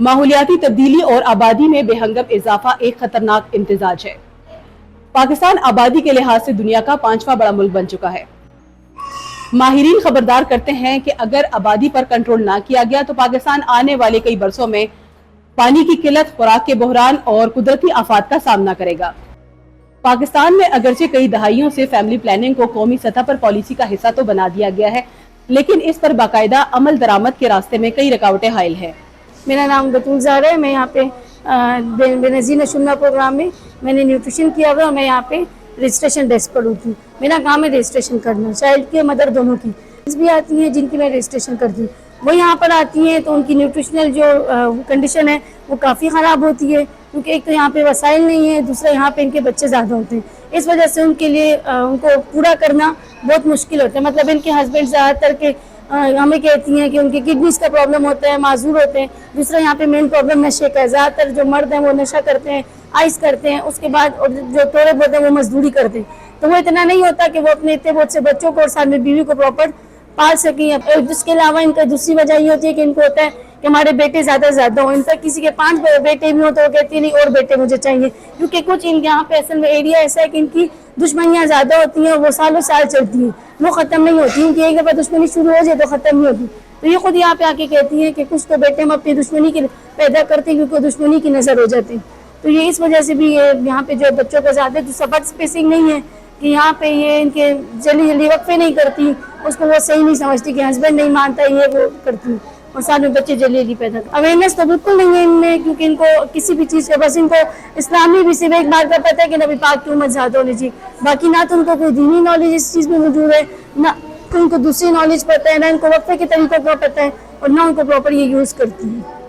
ماحولیاتی تبدیلی اور آبادی میں بے ہنگم اضافہ ایک خطرناک امتزاج ہے۔ پاکستان آبادی کے لحاظ سے دنیا کا 5واں بڑا ملک بن چکا ہے۔ ماہرین خبردار کرتے ہیں کہ اگر آبادی پر کنٹرول نہ کیا گیا تو پاکستان آنے والے کئی برسوں میں پانی کی قلت، خوراک کے بحران اور قدرتی آفات کا سامنا کرے گا۔ پاکستان میں اگرچہ کئی دہائیوں سے فیملی پلاننگ کو قومی سطح پر پالیسی کا حصہ تو بنا دیا گیا ہے، لیکن اس پر باقاعدہ عمل درآمد کے راستے میں کئی رکاوٹیں حائل ہیں۔ میرا نام بطول زہرا ہے۔ میں یہاں پہ بے نظیر نشونہ پروگرام میں نے نیوٹریشن کیا ہوا، اور میں یہاں پہ رجسٹریشن ڈیسک پر ہوتی ہوں۔ میرا کام ہے رجسٹریشن کرنا، چائلڈ کی مدر دونوں کی بھی آتی ہیں جن کی میں رجسٹریشن کرتی ہوں۔ وہ یہاں پر آتی ہیں تو ان کی نیوٹریشنل جو کنڈیشن ہے وہ کافی خراب ہوتی ہے، کیونکہ ایک تو یہاں پہ وسائل نہیں ہے، دوسرا یہاں پہ ان کے بچے زیادہ ہوتے ہیں۔ اس وجہ سے ان کے لیے ان کو پورا کرنا بہت مشکل ہوتا ہے۔ مطلب ان کے ہسبینڈ زیادہ تر کے ہمیں کہتی ہیں کہ ان کی کڈنیز کا پرابلم ہوتا ہے، معذور ہوتے ہیں۔ دوسرا یہاں پہ مین پرابلم نشے کا ہے۔ زیادہ تر جو مرد ہیں وہ نشہ کرتے ہیں، آئس کرتے ہیں، اس کے بعد جو تھوڑے بہت ہیں وہ مزدوری کرتے ہیں، تو وہ اتنا نہیں ہوتا کہ وہ اپنے اتنے بہت سے بچوں کو اور ساتھ میں بیوی کو پراپر پال سکیں۔ اس کے علاوہ ان کا دوسری وجہ یہ ہوتی ہے کہ ان کو ہوتا ہے کہ ہمارے بیٹے زیادہ سے زیادہ ہوں۔ ان تک کسی کے 5 بیٹے بھی ہوں تو وہ کہتی ہے نہیں اور بیٹے مجھے چاہیے، کیونکہ کچھ ان یہاں پہ اصل میں ایریا ایسا ہے کہ ان کی دشمنیاں زیادہ ہوتی ہیں اور وہ سالوں سال چلتی ہیں، وہ ختم نہیں ہوتی ہیں کہ ایک دفعہ دشمنی شروع ہو جائے تو ختم نہیں ہوتی۔ تو یہ خود یہاں پہ آ کے کہتی ہیں کہ کچھ تو بیٹے ہم اپنی دشمنی کے پیدا کرتے ہیں کیونکہ دشمنی کی نظر ہو جاتے ہیں۔ تو یہ اس وجہ سے بھی یہاں پہ جو بچوں کو زیادہ جو سپورٹ اسپیسنگ نہیں ہے کہ یہاں پہ یہ ان کے جلدی وقفے نہیں کرتی، اس کو وہ صحیح نہیں سمجھتی کہ ہسبینڈ نہیں مانتا یہ وہ کرتی، اور ساتھ میں بچے جلدی پیدا کرتے۔ اویئرنیس تو بالکل نہیں ہے ان میں، کیونکہ ان کو کسی بھی چیز کا بس ان کو اسلامی بھی صرف ایک بات کا پتہ ہے کہ نبی پاک کی امت زیادہ ہونی چاہیے، باقی نہ تو ان کو کوئی دینی نالج اس چیز میں موجود ہے، نہ ان کو دوسری نالج پتہ ہے، نہ ان کو وقفے کے طریقوں کا پتہ ہے، اور نہ ان کو پراپر یہ یوز کرتی ہے۔